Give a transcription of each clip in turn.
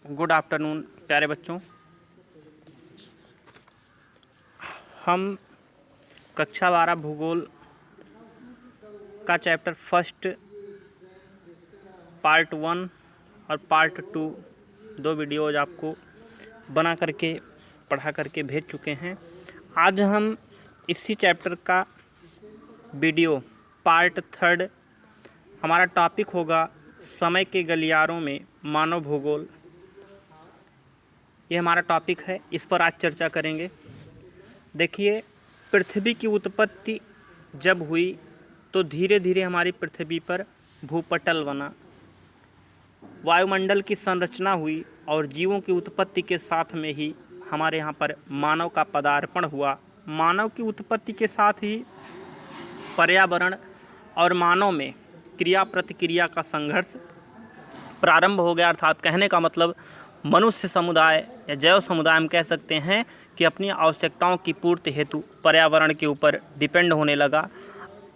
Good afternoon प्यारे बच्चों। हम कक्षा 12 भूगोल का चैप्टर फर्स्ट पार्ट 1 और पार्ट 2 दो वीडियोज आपको बना करके पढ़ा करके भेज चुके हैं। आज हम इसी चैप्टर का वीडियो पार्ट 3 हमारा टॉपिक होगा समय के गलियारों में मानव भूगोल। ये हमारा टॉपिक है, इस पर आज चर्चा करेंगे। देखिए, पृथ्वी की उत्पत्ति जब हुई तो धीरे धीरे हमारी पृथ्वी पर भूपटल बना, वायुमंडल की संरचना हुई और जीवों की उत्पत्ति के साथ में ही हमारे यहाँ पर मानव का पदार्पण हुआ। मानव की उत्पत्ति के साथ ही पर्यावरण और मानव में क्रिया प्रतिक्रिया का संघर्ष प्रारंभ हो गया। अर्थात कहने का मतलब मनुष्य समुदाय या जैव समुदाय हम कह सकते हैं कि अपनी आवश्यकताओं की पूर्ति हेतु पर्यावरण के ऊपर डिपेंड होने लगा।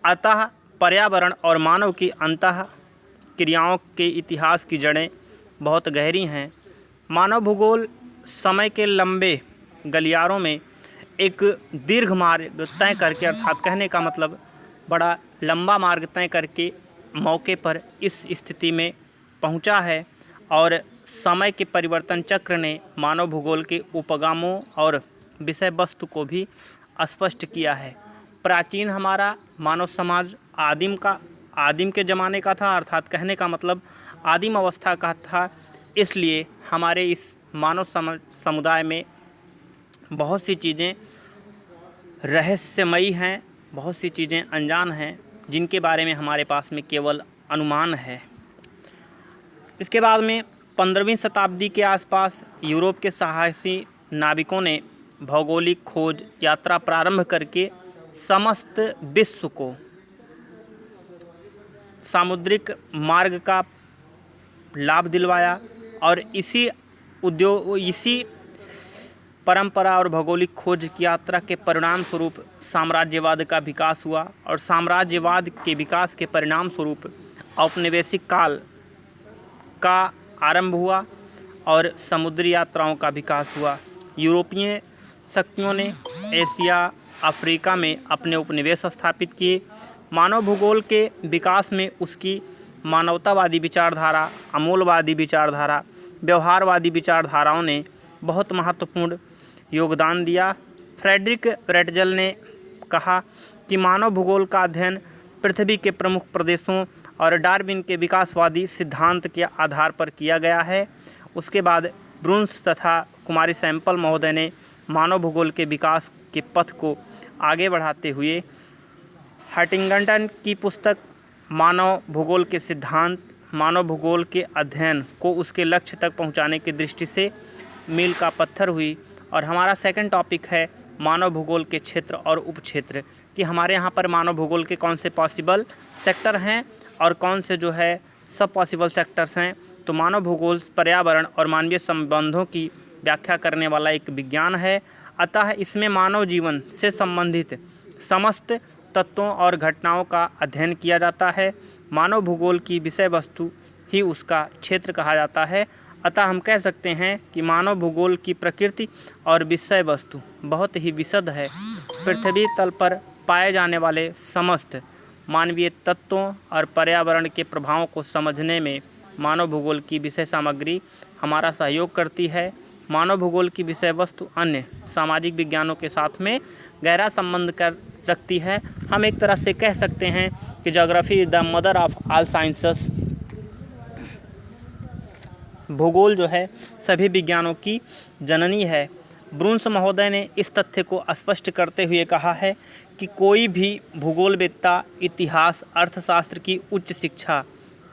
अतः पर्यावरण और मानव की अंतः क्रियाओं के इतिहास की जड़ें बहुत गहरी हैं। मानव भूगोल समय के लंबे गलियारों में एक दीर्घ मार्ग तय करके, अर्थात कहने का मतलब बड़ा लंबा मार्ग तय करके मौके पर इस स्थिति में पहुंचा है और समय के परिवर्तन चक्र ने मानव भूगोल के उपगामों और विषय वस्तु को भी स्पष्ट किया है। प्राचीन हमारा मानव समाज आदिम के ज़माने का था, अर्थात कहने का मतलब आदिम अवस्था का था। इसलिए हमारे इस मानव समुदाय में बहुत सी चीज़ें रहस्यमयी हैं, बहुत सी चीज़ें अनजान हैं, जिनके बारे में हमारे पास में केवल अनुमान है। इसके बाद में 15वीं शताब्दी के आसपास यूरोप के साहसी नाविकों ने भौगोलिक खोज यात्रा प्रारंभ करके समस्त विश्व को सामुद्रिक मार्ग का लाभ दिलवाया और इसी परंपरा और भौगोलिक खोज की यात्रा के परिणाम स्वरूप साम्राज्यवाद का विकास हुआ और साम्राज्यवाद के विकास के परिणाम स्वरूप औपनिवेशिक काल का आरंभ हुआ और समुद्री यात्राओं का विकास हुआ। यूरोपीय शक्तियों ने एशिया अफ्रीका में अपने उपनिवेश स्थापित किए। मानव भूगोल के विकास में उसकी मानवतावादी विचारधारा, अमूलवादी विचारधारा, व्यवहारवादी विचारधाराओं ने बहुत महत्वपूर्ण योगदान दिया। फ्रेडरिक रेटजल ने कहा कि मानव भूगोल का अध्ययन पृथ्वी के प्रमुख प्रदेशों और डार्विन के विकासवादी सिद्धांत के आधार पर किया गया है। उसके बाद ब्रून्स तथा कुमारी सैंपल महोदय ने मानव भूगोल के विकास के पथ को आगे बढ़ाते हुए हंटिंगटन की पुस्तक मानव भूगोल के सिद्धांत, मानव भूगोल के अध्ययन को उसके लक्ष्य तक पहुंचाने की दृष्टि से मील का पत्थर हुई। और हमारा सेकंड टॉपिक है मानव भूगोल के क्षेत्र और उपक्षेत्र, कि हमारे यहाँ पर मानव भूगोल के कौन से पॉसिबल सेक्टर हैं और कौन से जो है सब पॉसिबल सेक्टर्स हैं। तो मानव भूगोल पर्यावरण और मानवीय संबंधों की व्याख्या करने वाला एक विज्ञान है। अतः इसमें मानव जीवन से संबंधित समस्त तत्वों और घटनाओं का अध्ययन किया जाता है। मानव भूगोल की विषय वस्तु ही उसका क्षेत्र कहा जाता है। अतः हम कह सकते हैं कि मानव भूगोल की प्रकृति और विषय वस्तु बहुत ही विशद है। पृथ्वी तल पर पाए जाने वाले समस्त मानवीय तत्वों और पर्यावरण के प्रभावों को समझने में मानव भूगोल की विषय सामग्री हमारा सहयोग करती है। मानव भूगोल की विषय वस्तु अन्य सामाजिक विज्ञानों के साथ में गहरा संबंध रखती है। हम एक तरह से कह सकते हैं कि geography is the mother of all sciences. भूगोल जो है सभी विज्ञानों की जननी है। ब्रून्स महोदय ने इस तथ्य को स्पष्ट करते हुए कहा है कि कोई भी भूगोलवेत्ता इतिहास अर्थशास्त्र की उच्च शिक्षा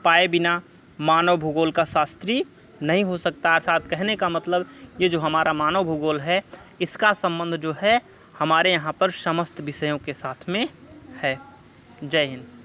पाए बिना मानव भूगोल का शास्त्री नहीं हो सकता। अर्थात कहने का मतलब ये जो हमारा मानव भूगोल है, इसका संबंध जो है हमारे यहाँ पर समस्त विषयों के साथ में है। जय हिंद।